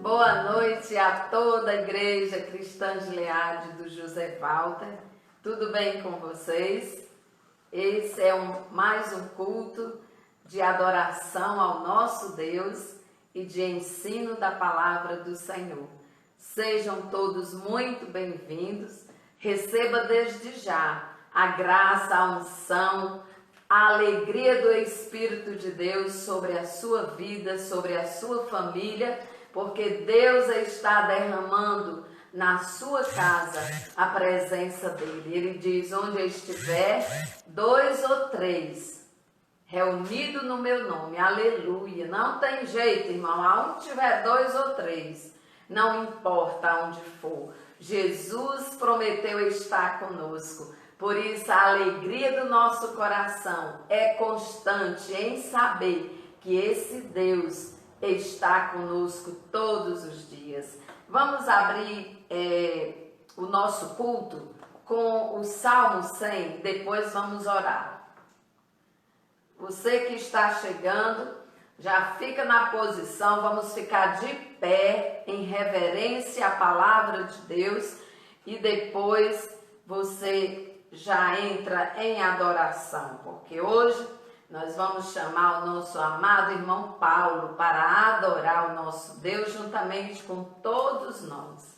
Boa noite a toda a Igreja Cristã de Leade do José Walter. Tudo bem com vocês? Esse é mais um culto de adoração ao nosso Deus e de ensino da palavra do Senhor. Sejam todos muito bem-vindos. Receba desde já a graça, a unção, a alegria do Espírito de Deus sobre a sua vida, sobre a sua família, porque Deus está derramando na sua casa a presença dele. Ele diz: onde estiver 2 ou 3 reunido no meu nome, aleluia. Não tem jeito, irmão, aonde tiver 2 ou 3, não importa aonde for, Jesus prometeu estar conosco. Por isso a alegria do nosso coração é constante em saber que esse Deus está conosco todos os dias. Vamos abrir o nosso culto com o Salmo 100, depois vamos orar. Você que está chegando, já fica na posição, vamos ficar de pé em reverência à palavra de Deus e depois você já entra em adoração, porque hoje nós vamos chamar o nosso amado irmão Paulo para adorar o nosso Deus juntamente com todos nós.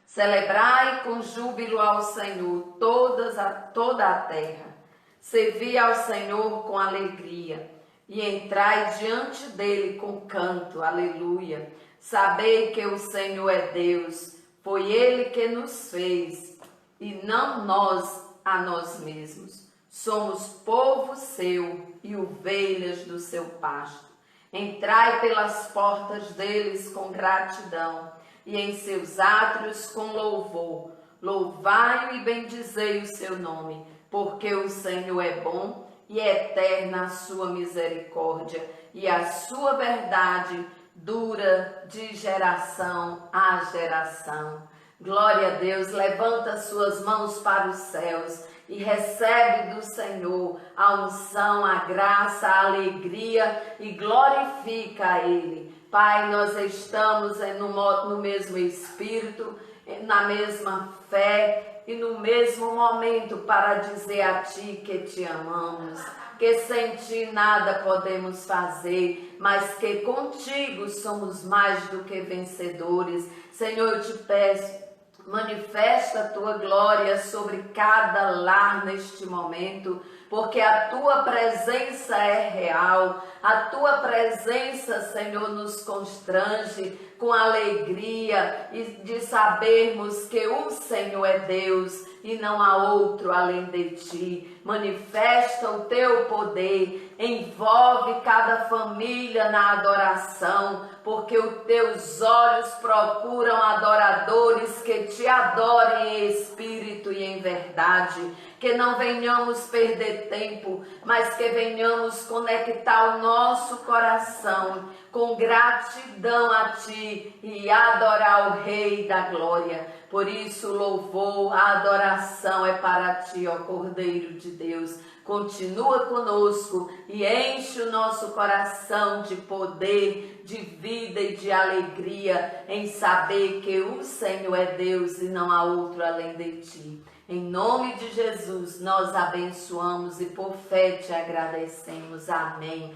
Celebrai com júbilo ao Senhor toda a terra. Servi ao Senhor com alegria e entrai diante dele com canto, aleluia. Sabei que o Senhor é Deus, foi ele que nos fez e não nós a nós mesmos. Somos povo seu e ovelhas do seu pasto. Entrai pelas portas deles com gratidão e em seus átrios com louvor. Louvai-o e bendizei o seu nome, porque o Senhor é bom e é eterna a sua misericórdia e a sua verdade dura de geração a geração. Glória a Deus, levanta suas mãos para os céus e recebe do Senhor a unção, a graça, a alegria e glorifica a Ele. Pai, nós estamos no mesmo Espírito, na mesma fé e no mesmo momento para dizer a Ti que Te amamos, que sem Ti nada podemos fazer, mas que contigo somos mais do que vencedores. Senhor, eu Te peço, manifesta a Tua glória sobre cada lar neste momento, porque a Tua presença é real, a Tua presença, Senhor, nos constrange com alegria e de sabermos que o Senhor é Deus e não há outro além de Ti. Manifesta o Teu poder, envolve cada família na adoração, porque os Teus olhos procuram adoradores que Te adorem em espírito e em verdade. Que não venhamos perder tempo, mas que venhamos conectar o nosso coração com gratidão a Ti e adorar o Rei da Glória. Por isso, o louvor, a adoração é para Ti, ó Cordeiro de Deus. Continua conosco e enche o nosso coração de poder, de vida e de alegria em saber que o Senhor é Deus e não há outro além de Ti. Em nome de Jesus, nós abençoamos e por fé te agradecemos. Amém.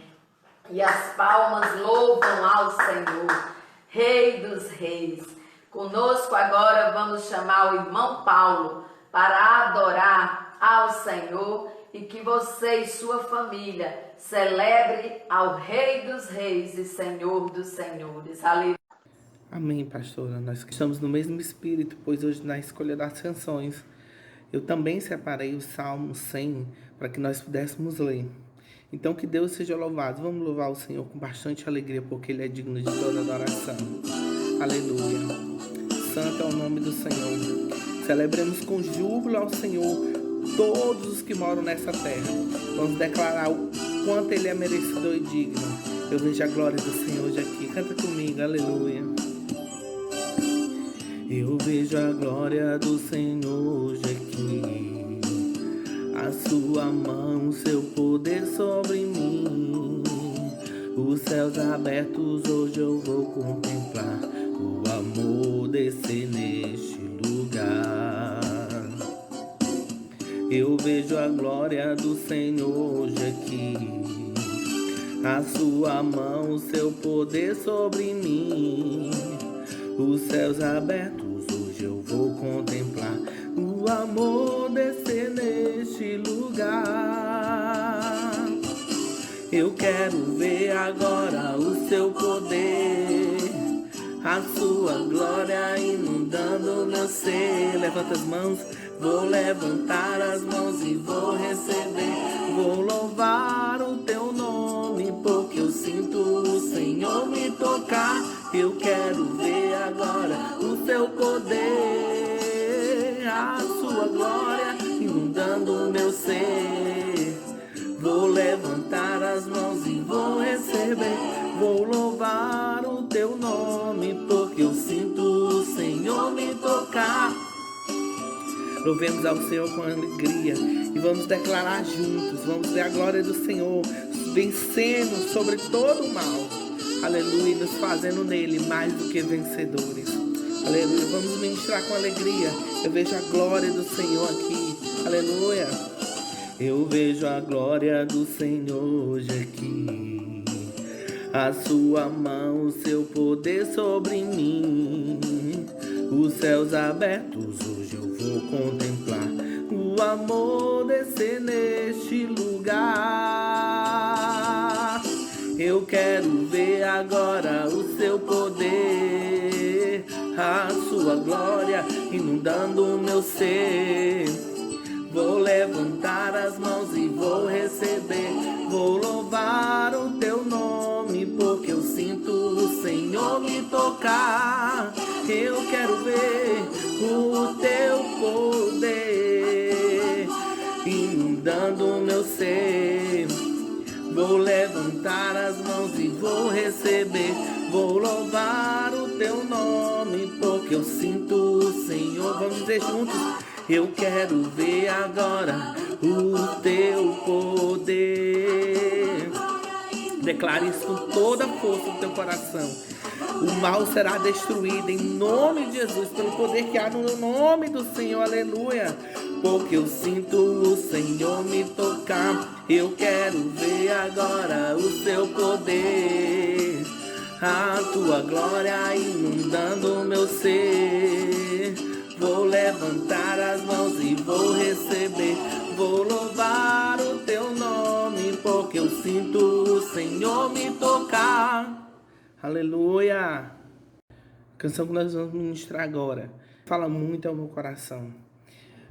E as palmas louvam ao Senhor, Rei dos Reis. Conosco agora vamos chamar o irmão Paulo para adorar ao Senhor e que você e sua família celebre ao Rei dos Reis e Senhor dos Senhores. Aleluia. Amém, pastora. Nós estamos no mesmo espírito, pois hoje na escolha das canções eu também separei o Salmo 100 para que nós pudéssemos ler. Então que Deus seja louvado. Vamos louvar o Senhor com bastante alegria, porque Ele é digno de toda adoração. Aleluia. Santo é o nome do Senhor. Celebremos com júbilo ao Senhor todos os que moram nessa terra. Vamos declarar o quanto Ele é merecedor e digno. Eu vejo a glória do Senhor hoje aqui. Canta comigo, aleluia. Eu vejo a glória do Senhor hoje aqui, a sua mão, seu poder sobre mim. Os céus abertos hoje eu vou contemplar, o amor descer neste lugar. Eu vejo a glória do Senhor hoje aqui, a sua mão, o seu poder sobre mim. Os céus abertos hoje eu vou contemplar, o amor descer neste lugar. Eu quero ver agora o seu poder, a sua glória inundando meu ser. Levanta as mãos, vou levantar as mãos e vou receber. Vou louvar o teu nome, porque eu sinto o Senhor me tocar. Eu quero ver agora o seu poder, a sua glória inundando meu ser. Vou levantar as mãos e vou receber. Vou louvar o teu nome, porque eu sinto o Senhor me tocar. Louvemos ao Senhor com alegria e vamos declarar juntos. Vamos ver a glória do Senhor vencendo sobre todo o mal. Aleluia, e nos fazendo nele mais do que vencedores. Aleluia, vamos ministrar com alegria. Eu vejo a glória do Senhor aqui. Aleluia. Eu vejo a glória do Senhor hoje aqui, a sua mão, o seu poder sobre mim. Os céus abertos hoje eu vou contemplar, o amor descer neste lugar. Eu quero ver agora o seu poder, a sua glória inundando o meu ser. Vou levantar as mãos e vou receber. Vou louvar o teu nome, porque eu sinto o Senhor me tocar. Eu quero ver o teu poder inundando o meu ser. Vou levantar as mãos e vou receber. Vou louvar o teu nome, porque eu sinto o Senhor. Vamos dizer juntos. Eu quero ver agora o teu poder. Declare isso com toda a força do teu coração. O mal será destruído em nome de Jesus, pelo poder que há no nome do Senhor. Aleluia. Porque eu sinto o Senhor me tocar. Eu quero ver agora o teu poder, a tua glória inundando o meu ser. Vou levantar as mãos e vou receber. Vou louvar o teu nome, porque eu sinto o Senhor me tocar. Aleluia. A canção que nós vamos ministrar agora fala muito ao meu coração.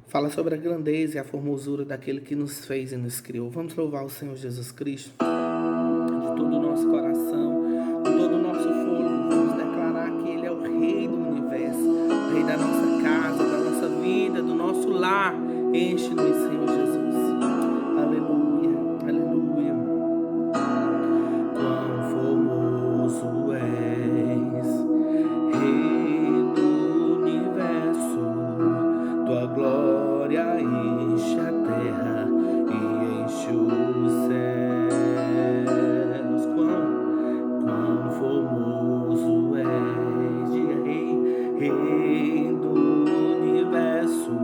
Fala sobre a grandeza e a formosura daquele que nos fez e nos criou. Vamos louvar o Senhor Jesus Cristo de todo o nosso coração, de todo o nosso fôlego. Vamos declarar que Ele é o Rei do universo, o Rei da nossa casa, da nossa vida, do nosso lar. Enche-nos, Senhor Jesus. Aleluia, aleluia. Quão formoso és, Rei do universo, tua glória enche a terra e enche os céus. Quão formoso és, diga Rei do universo,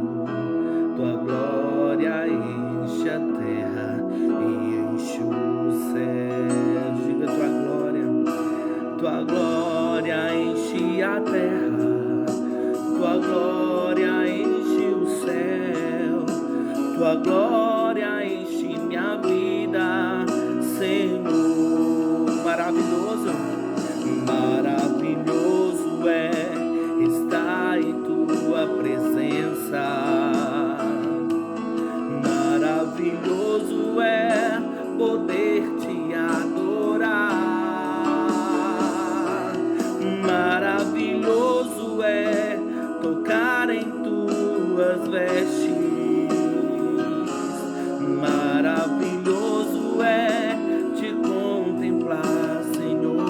tua glória enche a terra e enche os céus. Diga tua glória enche a terra, tua glória enche o céu, tua glória enche minha vida, Senhor. Maravilhoso, maravilhoso é estar em tua presença. Maravilhoso é poder te adorar. Maravilhoso é tocar em tuas vestes. Maravilhoso é te contemplar, Senhor.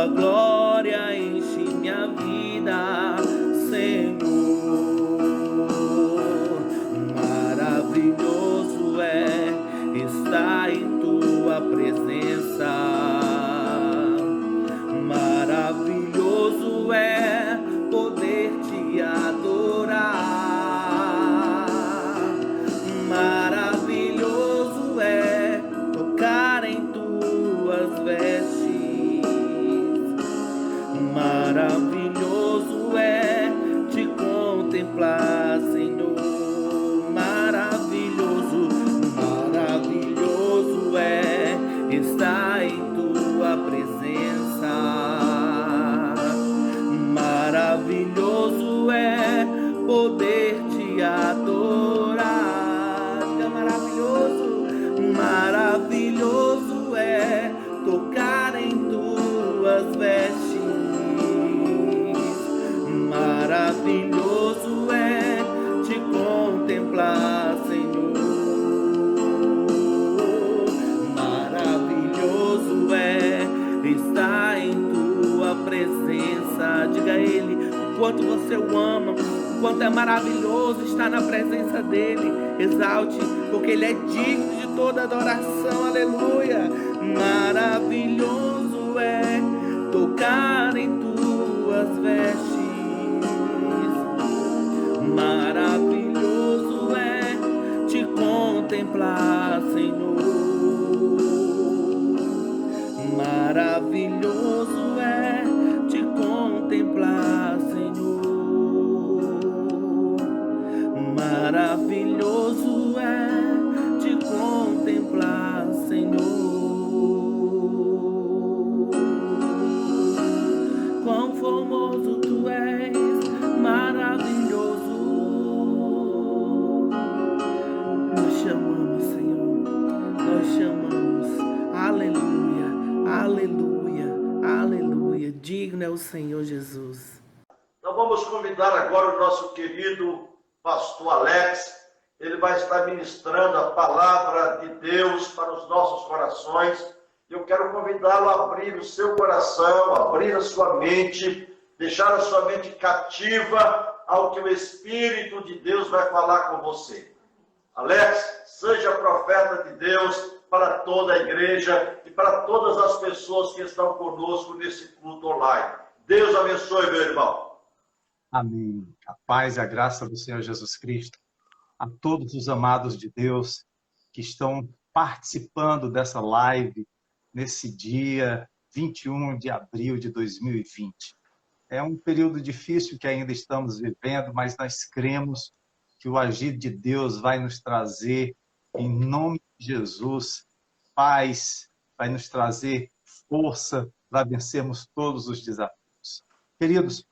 tua glória enche minha vida, Senhor. Maravilhoso é estar em tua presença. Maravilhoso é poder te adorar. Maravilhoso é tocar em tuas vestes. Maravilhoso é te contemplar, Senhor. Maravilhoso, maravilhoso é estar em tua presença. Maravilhoso é poder te adorar. Maravilhoso, maravilhoso é tocar em tuas vestes. Maravilhoso é te contemplar, Senhor. Maravilhoso é estar em tua presença. Diga a Ele o quanto você o ama, o quanto é maravilhoso estar na presença dEle. Exalte, porque Ele é digno de toda adoração. Aleluia. Maravilhoso é tocar em tuas vestes. Maravilhoso é te contemplar, Senhor. Maravilhoso é te contemplar, Senhor. Maravilhoso é te contemplar, Senhor. Quão formoso tu és, maravilhoso. Nós chamamos, Senhor, nós chamamos. Aleluia, aleluia, aleluia. Digno é o Senhor Jesus. Então vamos convidar agora o nosso querido pastor Alex. Ele vai estar ministrando a palavra de Deus para os nossos corações. Eu quero convidá-lo a abrir o seu coração, abrir a sua mente, deixar a sua mente cativa ao que o Espírito de Deus vai falar com você. Alex, seja profeta de Deus para toda a igreja e para todas as pessoas que estão conosco nesse culto online. Deus abençoe, meu irmão. Amém. A paz e a graça do Senhor Jesus Cristo a todos os amados de Deus que estão participando dessa live nesse dia 21 de abril de 2020. É um período difícil que ainda estamos vivendo, mas nós cremos que o agir de Deus vai nos trazer, em nome de Jesus, paz, vai nos trazer força para vencermos todos os desafios. Queridos,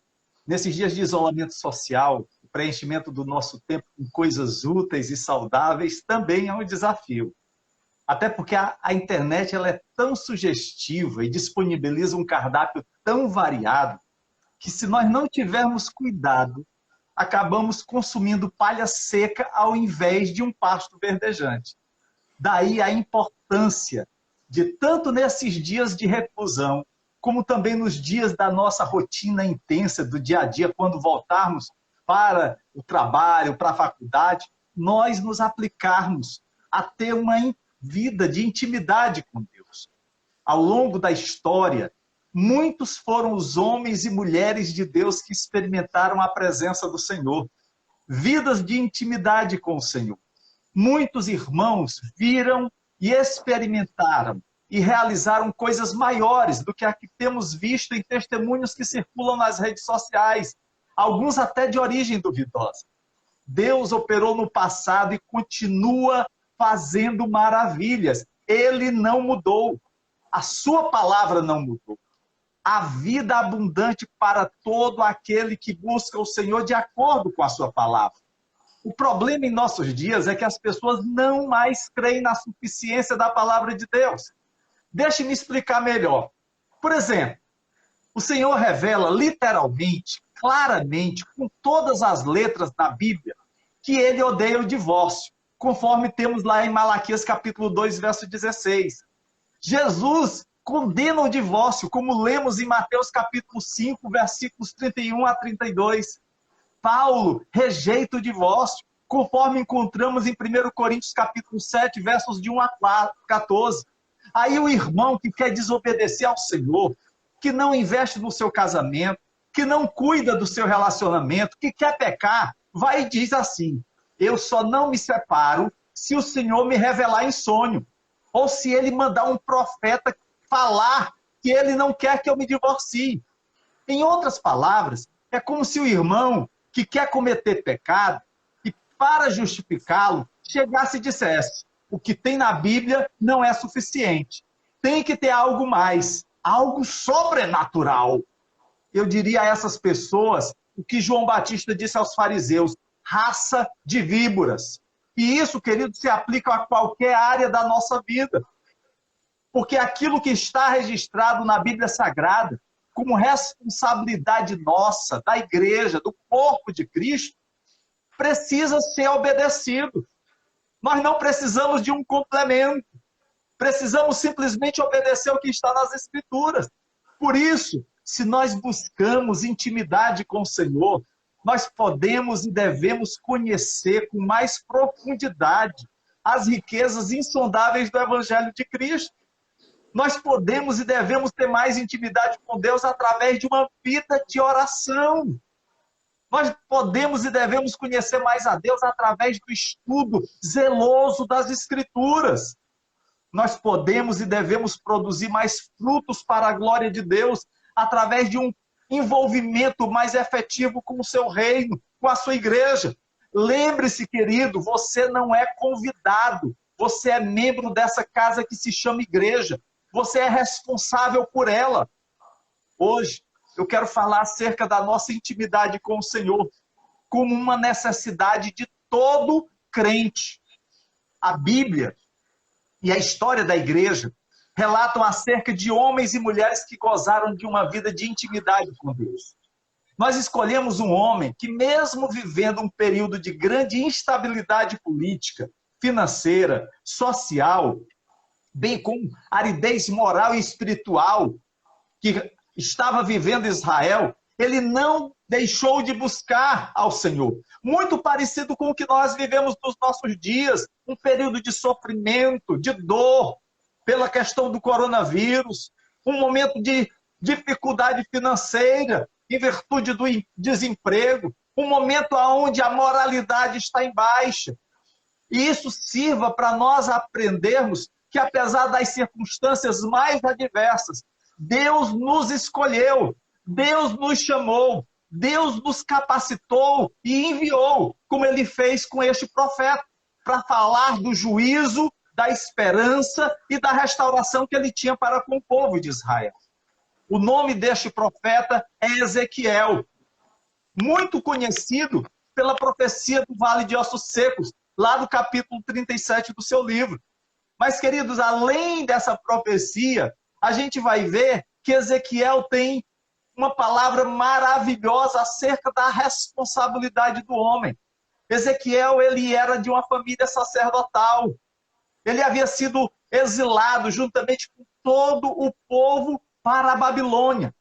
nesses dias de isolamento social, o preenchimento do nosso tempo com coisas úteis e saudáveis também é um desafio. Até porque a internet ela é tão sugestiva e disponibiliza um cardápio tão variado que, se nós não tivermos cuidado, acabamos consumindo palha seca ao invés de um pasto verdejante. Daí a importância de, tanto nesses dias de reclusão, como também nos dias da nossa rotina intensa do dia a dia, quando voltarmos para o trabalho, para a faculdade, nós nos aplicarmos a ter uma vida de intimidade com Deus. Ao longo da história, muitos foram os homens e mulheres de Deus que experimentaram a presença do Senhor. Vidas de intimidade com o Senhor. Muitos irmãos viram e experimentaram e realizaram coisas maiores do que a que temos visto em testemunhos que circulam nas redes sociais, alguns até de origem duvidosa. Deus operou no passado e continua fazendo maravilhas. Ele não mudou. A sua palavra não mudou. A vida abundante para todo aquele que busca o Senhor de acordo com a sua palavra. O problema em nossos dias é que as pessoas não mais creem na suficiência da palavra de Deus. Deixe-me explicar melhor. Por exemplo, o Senhor revela literalmente, claramente, com todas as letras da Bíblia, que ele odeia o divórcio, conforme temos lá em Malaquias capítulo 2, verso 16. Jesus condena o divórcio, como lemos em Mateus capítulo 5, versículos 31 a 32. Paulo rejeita o divórcio, conforme encontramos em 1 Coríntios capítulo 7, versos de 1 a 14. Aí o irmão que quer desobedecer ao Senhor, que não investe no seu casamento, que não cuida do seu relacionamento, que quer pecar, vai e diz assim: eu só não me separo se o Senhor me revelar em sonho, ou se ele mandar um profeta falar que ele não quer que eu me divorcie. Em outras palavras, é como se o irmão que quer cometer pecado e para justificá-lo chegasse e dissesse: o que tem na Bíblia não é suficiente, tem que ter algo mais, algo sobrenatural. Eu diria a essas pessoas o que João Batista disse aos fariseus: raça de víboras. E isso, querido, se aplica a qualquer área da nossa vida. Porque aquilo que está registrado na Bíblia Sagrada, como responsabilidade nossa, da igreja, do corpo de Cristo, precisa ser obedecido. Nós não precisamos de um complemento. Precisamos simplesmente obedecer o que está nas Escrituras. Por isso, se nós buscamos intimidade com o Senhor, nós podemos e devemos conhecer com mais profundidade as riquezas insondáveis do Evangelho de Cristo. Nós podemos e devemos ter mais intimidade com Deus através de uma vida de oração. Nós podemos e devemos conhecer mais a Deus através do estudo zeloso das Escrituras. Nós podemos e devemos produzir mais frutos para a glória de Deus através de um envolvimento mais efetivo com o seu reino, com a sua igreja. Lembre-se, querido, você não é convidado, você é membro dessa casa que se chama igreja. Você é responsável por ela. Hoje, eu quero falar acerca da nossa intimidade com o Senhor, como uma necessidade de todo crente. A Bíblia e a história da igreja relatam acerca de homens e mulheres que gozaram de uma vida de intimidade com Deus. Nós escolhemos um homem que, mesmo vivendo um período de grande instabilidade política, financeira, social, bem como aridez moral e espiritual que estava vivendo Israel, ele não deixou de buscar ao Senhor. Muito parecido com o que nós vivemos nos nossos dias, um período de sofrimento, de dor, pela questão do coronavírus, um momento de dificuldade financeira, em virtude do desemprego, um momento onde a moralidade está em baixa. E isso sirva para nós aprendermos que, apesar das circunstâncias mais adversas, Deus nos escolheu, Deus nos chamou, Deus nos capacitou e enviou, como ele fez com este profeta, para falar do juízo, da esperança e da restauração que ele tinha para com o povo de Israel. O nome deste profeta é Ezequiel, muito conhecido pela profecia do Vale de Ossos Secos, lá do capítulo 37 do seu livro. Mas, queridos, além dessa profecia, a gente vai ver que Ezequiel tem uma palavra maravilhosa acerca da responsabilidade do homem. Ezequiel, ele era de uma família sacerdotal. Ele havia sido exilado juntamente com todo o povo para a Babilônia.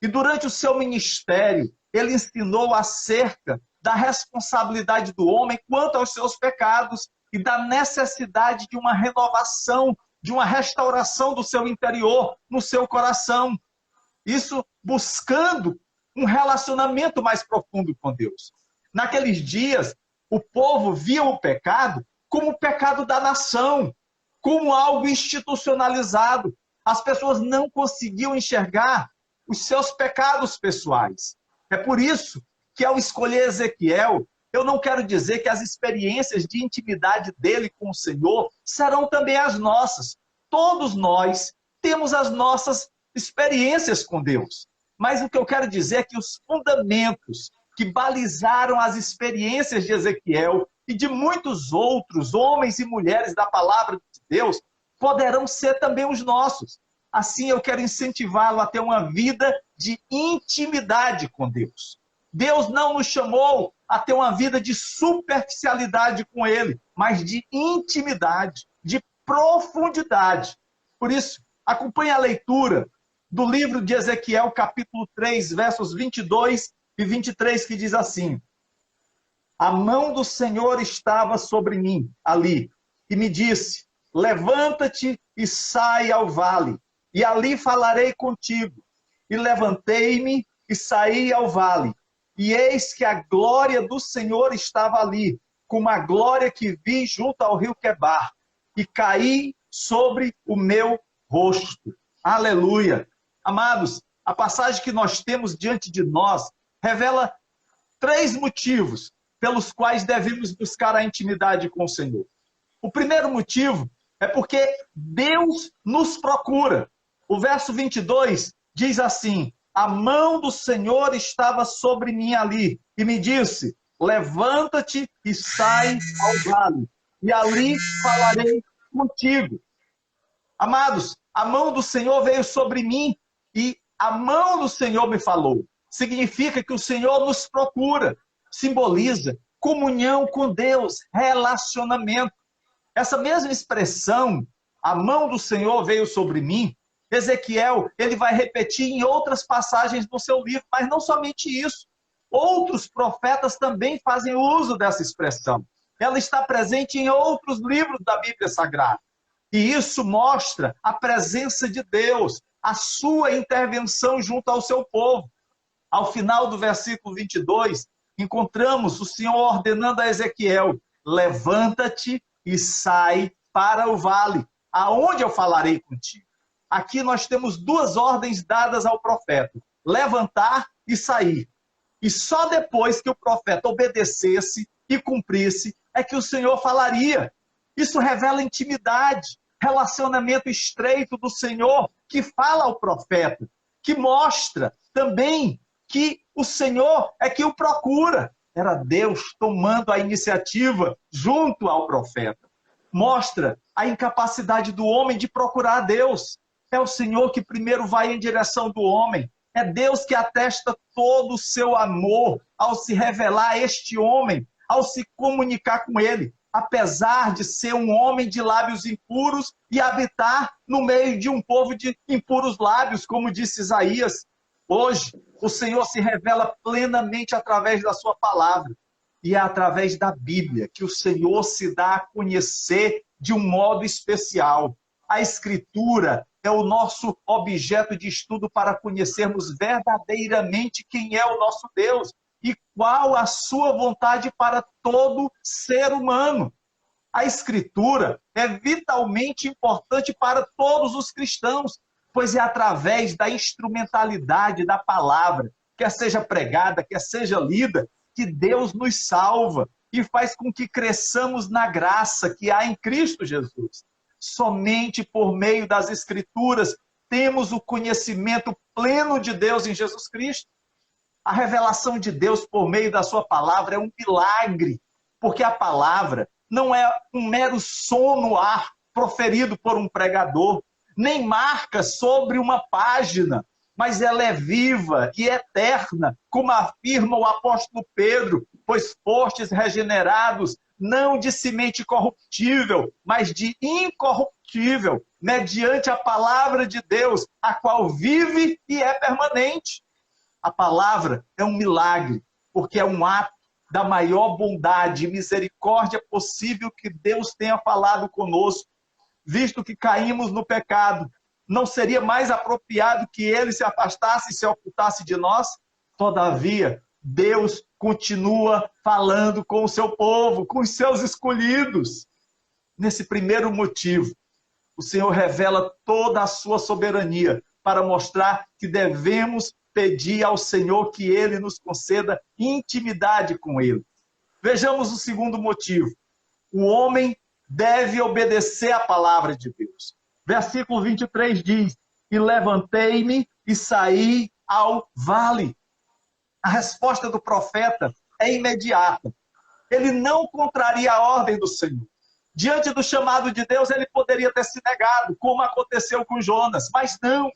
E durante o seu ministério, ele ensinou acerca da responsabilidade do homem quanto aos seus pecados e da necessidade de uma renovação, de uma restauração do seu interior, no seu coração. Isso buscando um relacionamento mais profundo com Deus. Naqueles dias, o povo via o pecado como o pecado da nação, como algo institucionalizado. As pessoas não conseguiam enxergar os seus pecados pessoais. É por isso que, ao escolher Ezequiel, eu não quero dizer que as experiências de intimidade dele com o Senhor serão também as nossas. Todos nós temos as nossas experiências com Deus. Mas o que eu quero dizer é que os fundamentos que balizaram as experiências de Ezequiel e de muitos outros homens e mulheres da palavra de Deus poderão ser também os nossos. Assim, eu quero incentivá-lo a ter uma vida de intimidade com Deus. Deus não nos chamou a ter uma vida de superficialidade com Ele, mas de intimidade, de profundidade. Por isso, Acompanhe a leitura do livro de Ezequiel, capítulo 3, versos 22 e 23, que diz assim: a mão do Senhor estava sobre mim, ali, e me disse: levanta-te e sai ao vale, e ali falarei contigo. E levantei-me e saí ao vale, e eis que a glória do Senhor estava ali, como a glória que vi junto ao rio Quebar, e caí sobre o meu rosto. Aleluia! Amados, a passagem que nós temos diante de nós revela 3 motivos pelos quais devemos buscar a intimidade com o Senhor. O primeiro motivo é porque Deus nos procura. O verso 22 diz assim: a mão do Senhor estava sobre mim ali, e me disse: levanta-te e sai ao vale, e ali falarei contigo. Amados, a mão do Senhor veio sobre mim, e a mão do Senhor me falou. Significa que o Senhor nos procura. Simboliza comunhão com Deus, relacionamento. Essa mesma expressão, a mão do Senhor veio sobre mim, Ezequiel, ele vai repetir em outras passagens do seu livro, mas não somente isso. Outros profetas também fazem uso dessa expressão. Ela está presente em outros livros da Bíblia Sagrada. E isso mostra a presença de Deus, a sua intervenção junto ao seu povo. Ao final do versículo 22, encontramos o Senhor ordenando a Ezequiel: levanta-te e sai para o vale, aonde eu falarei contigo. Aqui nós temos 2 ordens dadas ao profeta: levantar e sair. E só depois que o profeta obedecesse e cumprisse, é que o Senhor falaria. Isso revela intimidade, relacionamento estreito do Senhor, que fala ao profeta, que mostra também que o Senhor é que o procura. Era Deus tomando a iniciativa junto ao profeta. Mostra a incapacidade do homem de procurar a Deus. É o Senhor que primeiro vai em direção do homem. É Deus que atesta todo o seu amor ao se revelar a este homem, ao se comunicar com ele, apesar de ser um homem de lábios impuros e habitar no meio de um povo de impuros lábios, como disse Isaías. Hoje, o Senhor se revela plenamente através da sua palavra. E é através da Bíblia que o Senhor se dá a conhecer de um modo especial. A Escritura é o nosso objeto de estudo para conhecermos verdadeiramente quem é o nosso Deus e qual a sua vontade para todo ser humano. A Escritura é vitalmente importante para todos os cristãos, pois é através da instrumentalidade da palavra, quer seja pregada, quer seja lida, que Deus nos salva e faz com que cresçamos na graça que há em Cristo Jesus. Somente por meio das Escrituras temos o conhecimento pleno de Deus em Jesus Cristo. A revelação de Deus por meio da sua palavra é um milagre, porque a palavra não é um mero som no ar proferido por um pregador, nem marca sobre uma página, mas ela é viva e eterna, como afirma o apóstolo Pedro, pois fostes regenerados, não de semente corruptível, mas de incorruptível, mediante a palavra de Deus, a qual vive e é permanente. A palavra é um milagre, porque é um ato da maior bondade e misericórdia possível que Deus tenha falado conosco. Visto que caímos no pecado, não seria mais apropriado que ele se afastasse e se ocultasse de nós? Todavia, Deus continua falando com o seu povo, com os seus escolhidos. Nesse primeiro motivo, o Senhor revela toda a sua soberania para mostrar que devemos pedir ao Senhor que ele nos conceda intimidade com ele. Vejamos o segundo motivo. O homem deve obedecer à palavra de Deus. Versículo 23 diz: e levantei-me e saí ao vale. A resposta do profeta é imediata. Ele não contraria a ordem do Senhor. Diante do chamado de Deus, ele poderia ter se negado, como aconteceu com Jonas, mas não.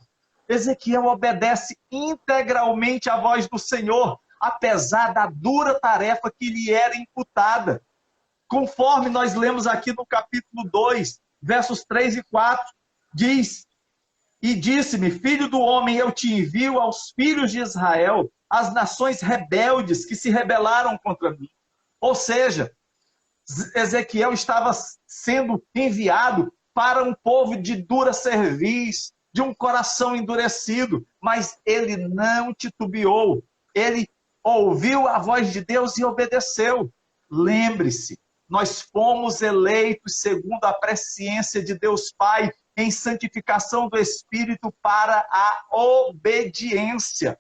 Ezequiel obedece integralmente à voz do Senhor, apesar da dura tarefa que lhe era imputada. Conforme nós lemos aqui no capítulo 2, versos 3 e 4, diz: E disse-me: filho do homem, eu te envio aos filhos de Israel, às nações rebeldes que se rebelaram contra mim. Ou seja, Ezequiel estava sendo enviado para um povo de dura cerviz, de um coração endurecido, mas ele não titubeou. Ele ouviu a voz de Deus e obedeceu. Lembre-se, nós fomos eleitos segundo a presciência de Deus Pai, em santificação do Espírito para a obediência.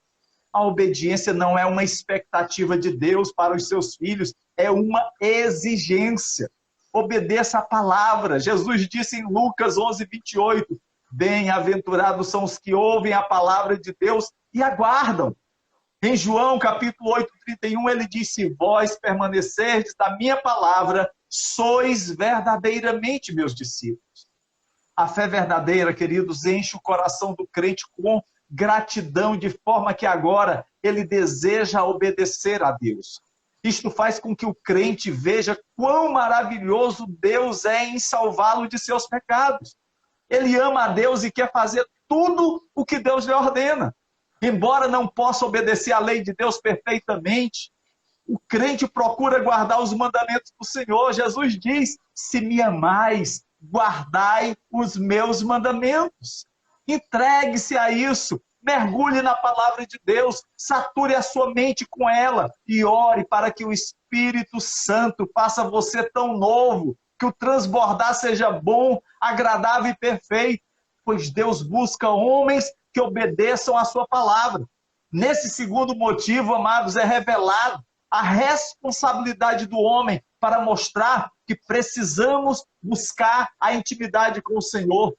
A obediência não é uma expectativa de Deus para os seus filhos, é uma exigência. Obedeça a palavra. Jesus disse em Lucas 11:28, bem-aventurados são os que ouvem a palavra de Deus e aguardam. Em João capítulo 8:31, ele disse: se vós permanecerdes na minha palavra, sois verdadeiramente meus discípulos. A fé verdadeira, queridos, enche o coração do crente com gratidão, de forma que agora ele deseja obedecer a Deus. Isto faz com que o crente veja quão maravilhoso Deus é em salvá-lo de seus pecados. Ele ama a Deus e quer fazer tudo o que Deus lhe ordena. Embora não possa obedecer à lei de Deus perfeitamente, o crente procura guardar os mandamentos do Senhor. Jesus diz: se me amais, guardai os meus mandamentos. Entregue-se a isso, mergulhe na palavra de Deus, sature a sua mente com ela e ore para que o Espírito Santo faça você tão novo, que o transbordar seja bom, agradável e perfeito, pois Deus busca homens que obedeçam a sua palavra. Nesse segundo motivo, amados, é revelado a responsabilidade do homem para mostrar que precisamos buscar a intimidade com o Senhor.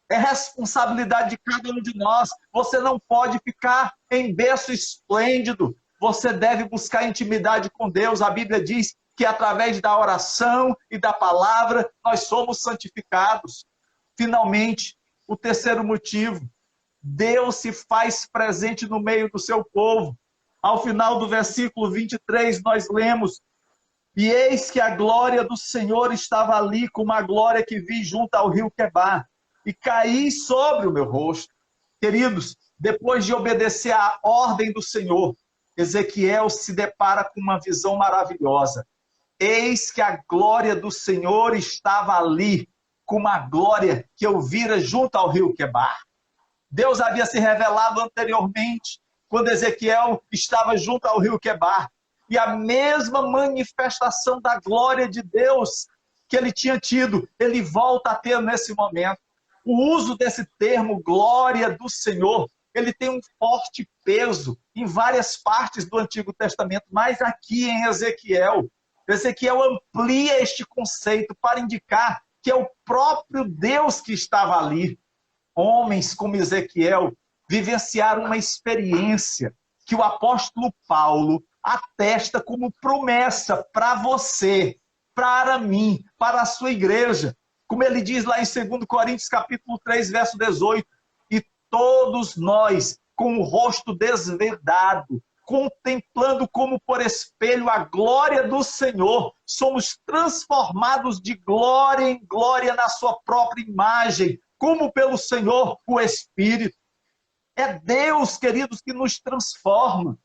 É responsabilidade de cada um de nós. Você não pode ficar em berço esplêndido. Você deve buscar intimidade com Deus. A Bíblia diz que através da oração e da palavra nós somos santificados. Finalmente, o terceiro motivo: Deus se faz presente no meio do seu povo. Ao final do versículo 23, nós lemos: e eis que a glória do Senhor estava ali, como a glória que vi junto ao rio Quebar, e caí sobre o meu rosto. Queridos, depois de obedecer à ordem do Senhor, Ezequiel se depara com uma visão maravilhosa. Eis que a glória do Senhor estava ali, como a glória que eu vira junto ao rio Quebar. Deus havia se revelado anteriormente, quando Ezequiel estava junto ao rio Quebar. E a mesma manifestação da glória de Deus que ele tinha tido, ele volta a ter nesse momento. O uso desse termo, glória do Senhor, ele tem um forte peso em várias partes do Antigo Testamento, mas aqui em Ezequiel, Ezequiel amplia este conceito para indicar que é o próprio Deus que estava ali. Homens como Ezequiel vivenciaram uma experiência que o apóstolo Paulo atesta como promessa para você, para mim, para a sua igreja. Como ele diz lá em 2 Coríntios capítulo 3, verso 18, e todos nós, com o rosto desvendado, contemplando como por espelho a glória do Senhor, somos transformados de glória em glória na sua própria imagem, como pelo Senhor o Espírito. É Deus, queridos, que nos transforma.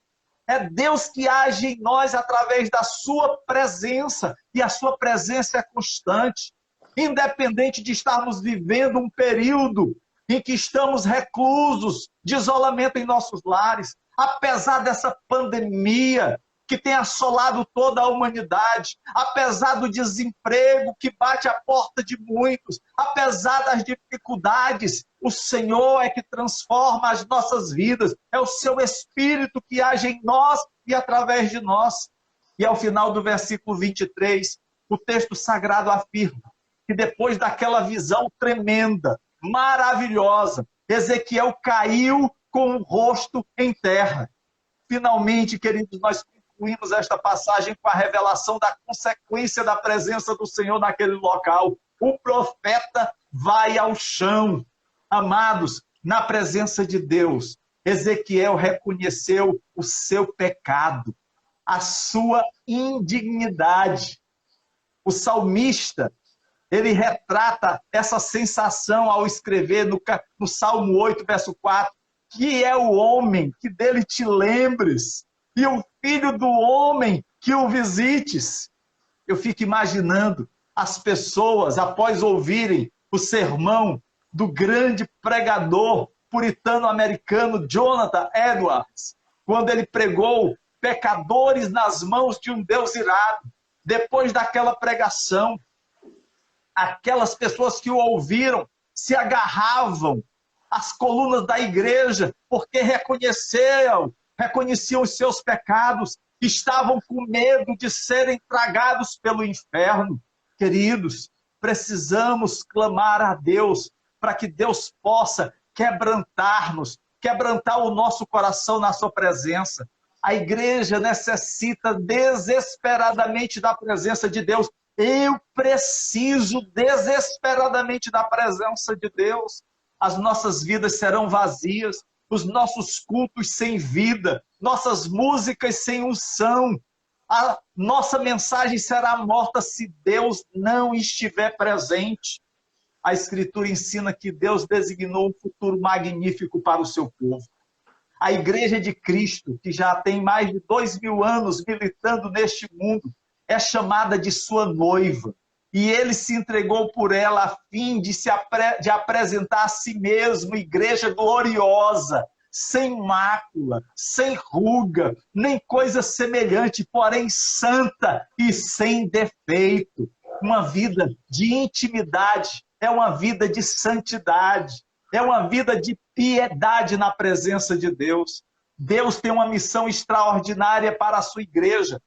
É Deus que age em nós através da sua presença, e a sua presença é constante. Independente de estarmos vivendo um período em que estamos reclusos, de isolamento em nossos lares, apesar dessa pandemia que tem assolado toda a humanidade, apesar do desemprego que bate à porta de muitos, apesar das dificuldades, o Senhor é que transforma as nossas vidas, é o seu Espírito que age em nós e através de nós. E ao final do versículo 23, o texto sagrado afirma que depois daquela visão tremenda, maravilhosa, Ezequiel caiu com o rosto em terra. Finalmente, queridos, nós concluímos esta passagem com a revelação da consequência da presença do Senhor naquele local. O profeta vai ao chão. Amados, na presença de Deus, Ezequiel reconheceu o seu pecado, a sua indignidade. O salmista, Ele retrata essa sensação ao escrever no Salmo 8, verso 4, que é o homem que dele te lembres, e o filho do homem que o visites. Eu fico imaginando as pessoas, após ouvirem o sermão do grande pregador puritano-americano Jonathan Edwards, quando ele pregou pecadores nas mãos de um Deus irado. Depois daquela pregação, aquelas pessoas que o ouviram se agarravam às colunas da igreja, porque reconheciam os seus pecados, estavam com medo de serem tragados pelo inferno. Queridos, precisamos clamar a Deus para que Deus possa quebrantar-nos, quebrantar o nosso coração na sua presença. A igreja necessita desesperadamente da presença de Deus. Eu preciso desesperadamente da presença de Deus. As nossas vidas serão vazias, os nossos cultos sem vida, nossas músicas sem unção. A nossa mensagem será morta se Deus não estiver presente. A Escritura ensina que Deus designou um futuro magnífico para o seu povo. A Igreja de Cristo, que já tem mais de 2000 anos militando neste mundo, é chamada de sua noiva. E ele se entregou por ela a fim de apresentar a si mesmo igreja gloriosa, sem mácula, sem ruga, nem coisa semelhante, porém santa e sem defeito. Uma vida de intimidade, é uma vida de santidade, é uma vida de piedade na presença de Deus. Deus tem uma missão extraordinária para a sua igreja,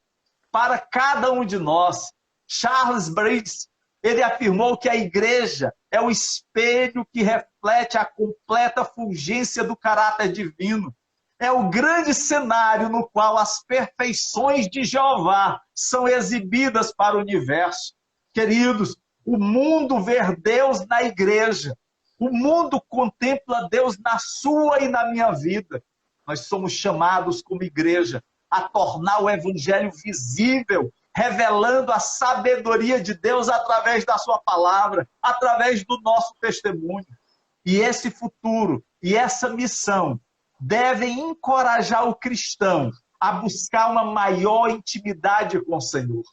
para cada um de nós. Charles Briggs, ele afirmou que a igreja é o espelho que reflete a completa fulgência do caráter divino. É o grande cenário no qual as perfeições de Jeová são exibidas para o universo. Queridos, o mundo vê Deus na igreja. O mundo contempla Deus na sua e na minha vida. Nós somos chamados como igreja a tornar o evangelho visível, revelando a sabedoria de Deus através da sua palavra, através do nosso testemunho. E esse futuro e essa missão devem encorajar o cristão a buscar uma maior intimidade com o Senhor.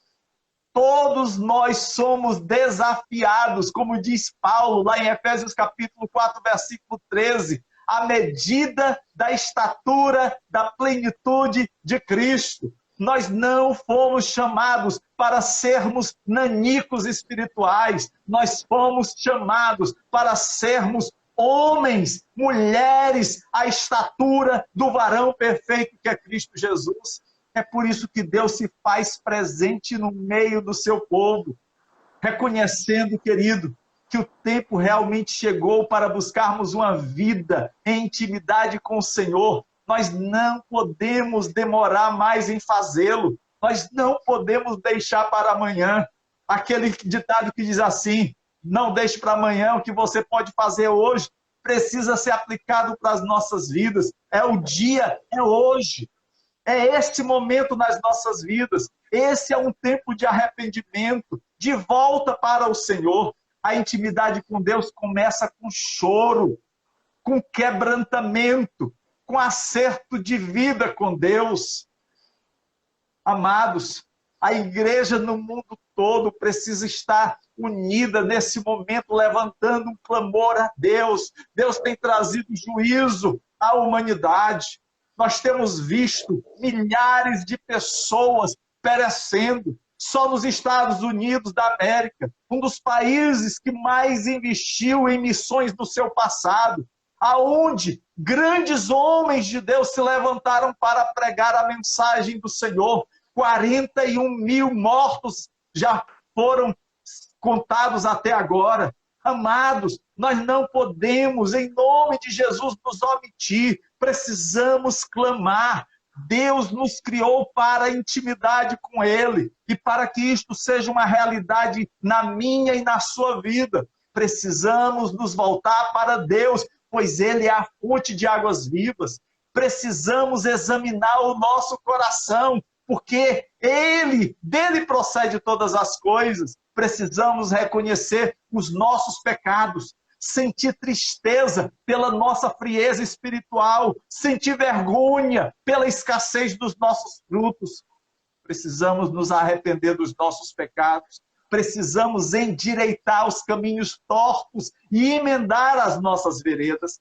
Todos nós somos desafiados, como diz Paulo lá em Efésios capítulo 4, versículo 13, à medida da estatura da plenitude de Cristo. Nós não fomos chamados para sermos nanicos espirituais. Nós fomos chamados para sermos homens, mulheres, à estatura do varão perfeito que é Cristo Jesus. É por isso que Deus se faz presente no meio do seu povo, reconhecendo, querido, que o tempo realmente chegou para buscarmos uma vida em intimidade com o Senhor. Nós não podemos demorar mais em fazê-lo. Nós não podemos deixar para amanhã. Aquele ditado que diz assim, não deixe para amanhã o que você pode fazer hoje, precisa ser aplicado para as nossas vidas. É o dia, é hoje. É esse momento nas nossas vidas. Esse é um tempo de arrependimento, de volta para o Senhor. A intimidade com Deus começa com choro, com quebrantamento, com acerto de vida com Deus. Amados, a igreja no mundo todo precisa estar unida nesse momento, levantando um clamor a Deus. Deus tem trazido juízo à humanidade. Nós temos visto milhares de pessoas perecendo. Só nos Estados Unidos da América, um dos países que mais investiu em missões no seu passado, aonde grandes homens de Deus se levantaram para pregar a mensagem do Senhor. 41 mil mortos já foram contados até agora. Amados, nós não podemos, em nome de Jesus, nos omitir. Precisamos clamar. Deus nos criou para a intimidade com Ele. E para que isto seja uma realidade na minha e na sua vida, precisamos nos voltar para Deus, pois Ele é a fonte de águas vivas. Precisamos examinar o nosso coração, porque dele procede todas as coisas. Precisamos reconhecer os nossos pecados, sentir tristeza pela nossa frieza espiritual, sentir vergonha pela escassez dos nossos frutos. Precisamos nos arrepender dos nossos pecados, precisamos endireitar os caminhos tortos e emendar as nossas veredas.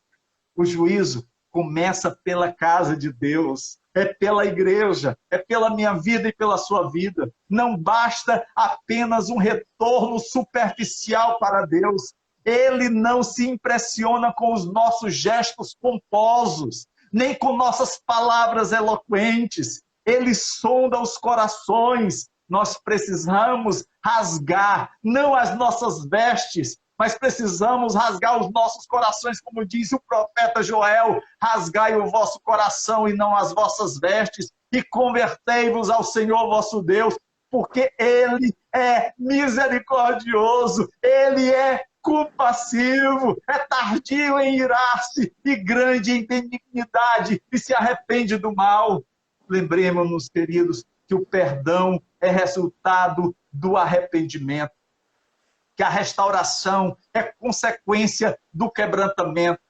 O juízo começa pela casa de Deus, é pela igreja, é pela minha vida e pela sua vida. Não basta apenas um retorno superficial para Deus. Ele não se impressiona com os nossos gestos pomposos, nem com nossas palavras eloquentes. Ele sonda os corações. Nós precisamos rasgar, não as nossas vestes, mas precisamos rasgar os nossos corações, como diz o profeta Joel: rasgai o vosso coração e não as vossas vestes, e convertei-vos ao Senhor vosso Deus, porque Ele é misericordioso, Ele é compassivo, é tardio em irar-se e grande em benignidade, e se arrepende do mal. Lembremos-nos, queridos, que o perdão é resultado do arrependimento, que a restauração é consequência do quebrantamento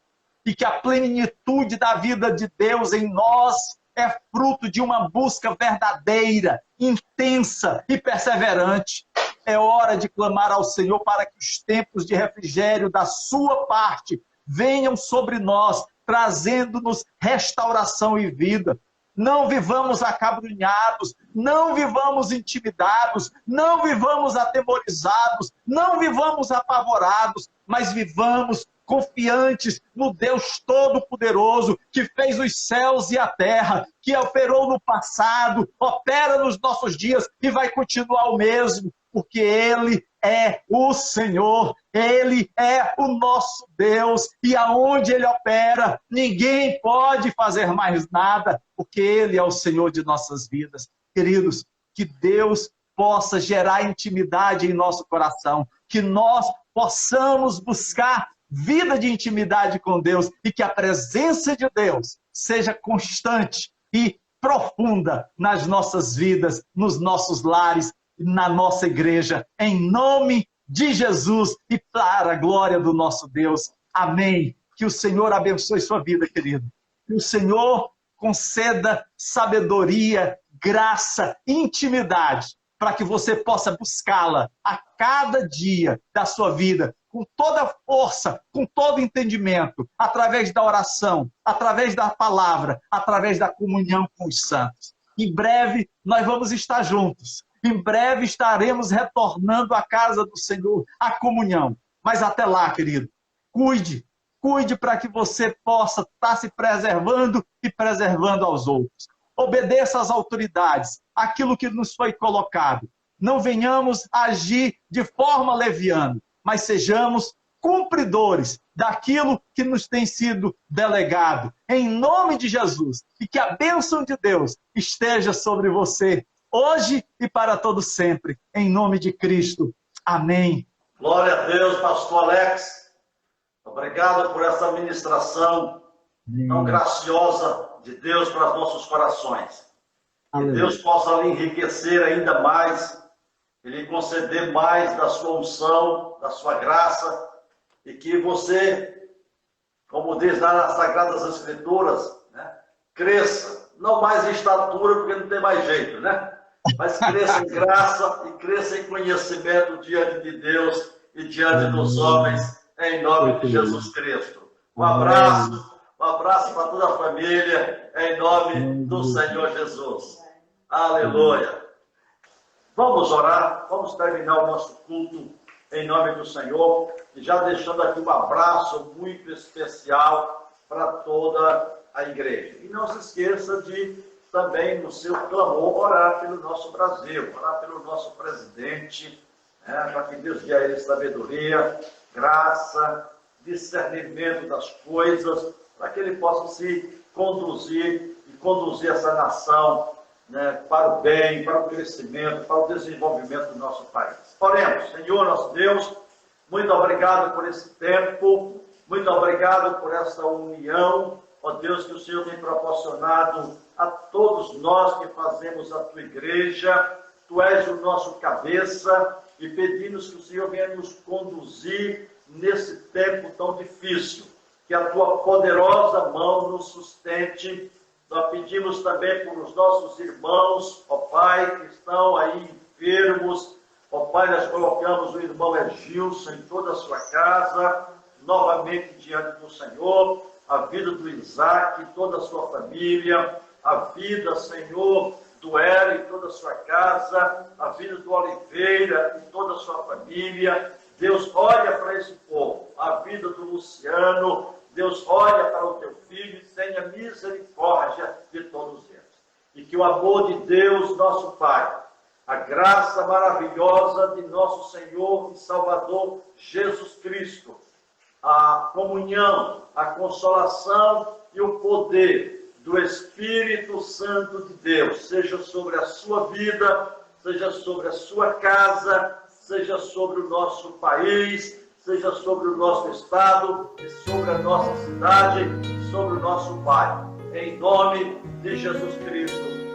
e que a plenitude da vida de Deus em nós é fruto de uma busca verdadeira, intensa e perseverante. É hora de clamar ao Senhor para que os tempos de refrigério da sua parte venham sobre nós, trazendo-nos restauração e vida. Não vivamos acabrunhados, não vivamos intimidados, não vivamos atemorizados, não vivamos apavorados, mas vivamos confiantes no Deus Todo-Poderoso, que fez os céus e a terra, que operou no passado, opera nos nossos dias e vai continuar o mesmo, porque Ele é o Senhor, Ele é o nosso Deus, e aonde Ele opera, ninguém pode fazer mais nada, porque Ele é o Senhor de nossas vidas. Queridos, que Deus possa gerar intimidade em nosso coração, que nós possamos buscar vida de intimidade com Deus e que a presença de Deus seja constante e profunda nas nossas vidas, nos nossos lares, na nossa igreja, em nome de Jesus e para a glória do nosso Deus. Amém. Que o Senhor abençoe sua vida, querido. Que o Senhor conceda sabedoria, graça, intimidade, para que você possa buscá-la a cada dia da sua vida, com toda a força, com todo entendimento, através da oração, através da palavra, através da comunhão com os santos. Em breve, nós vamos estar juntos. Em breve estaremos retornando à casa do Senhor, à comunhão. Mas até lá, querido, cuide para que você possa estar se preservando e preservando aos outros. Obedeça às autoridades, aquilo que nos foi colocado. Não venhamos agir de forma leviana, mas sejamos cumpridores daquilo que nos tem sido delegado. Em nome de Jesus, e que a bênção de Deus esteja sobre você, hoje e para todo sempre, em nome de Cristo. Amém. Glória a Deus, pastor Alex. Obrigado por essa ministração tão graciosa de Deus para os nossos corações. Que Deus possa lhe enriquecer ainda mais, e lhe conceder mais da sua unção, da sua graça, e que você, como diz lá nas Sagradas Escrituras, né, cresça, não mais em estatura, porque não tem mais jeito, né? Mas cresça em graça e cresça em conhecimento diante de Deus e diante dos homens, em nome de Jesus Cristo. Um abraço para toda a família, em nome do Senhor Jesus. Aleluia. Vamos orar, vamos terminar o nosso culto em nome do Senhor, e já deixando aqui um abraço muito especial para toda a igreja. E não se esqueça de também, no seu clamor, orar pelo nosso Brasil, orar pelo nosso presidente, para que Deus dê a ele sabedoria, graça, discernimento das coisas, para que ele possa se conduzir e conduzir essa nação, né, para o bem, para o crescimento, para o desenvolvimento do nosso país. Oremos. Senhor, nosso Deus, muito obrigado por esse tempo, muito obrigado por essa união, ó Deus, que o Senhor tem proporcionado a todos nós que fazemos a tua igreja. Tu és o nosso cabeça e pedimos que o Senhor venha nos conduzir nesse tempo tão difícil, que a tua poderosa mão nos sustente. Nós pedimos também por os nossos irmãos, ó Pai, que estão aí enfermos. Ó Pai, nós colocamos o irmão Gilson em toda a sua casa, novamente diante do Senhor, a vida do Isaac e toda a sua família, a vida, Senhor, do Hélio e toda a sua casa, a vida do Oliveira e toda a sua família. Deus, olha para esse povo, a vida do Luciano. Deus, olha para o teu filho e tenha misericórdia de todos eles. E que o amor de Deus, nosso Pai, a graça maravilhosa de nosso Senhor e Salvador Jesus Cristo, a comunhão, a consolação e o poder do Espírito Santo de Deus seja sobre a sua vida, seja sobre a sua casa, seja sobre o nosso país, seja sobre o nosso estado, e sobre a nossa cidade, e sobre o nosso Pai. Em nome de Jesus Cristo.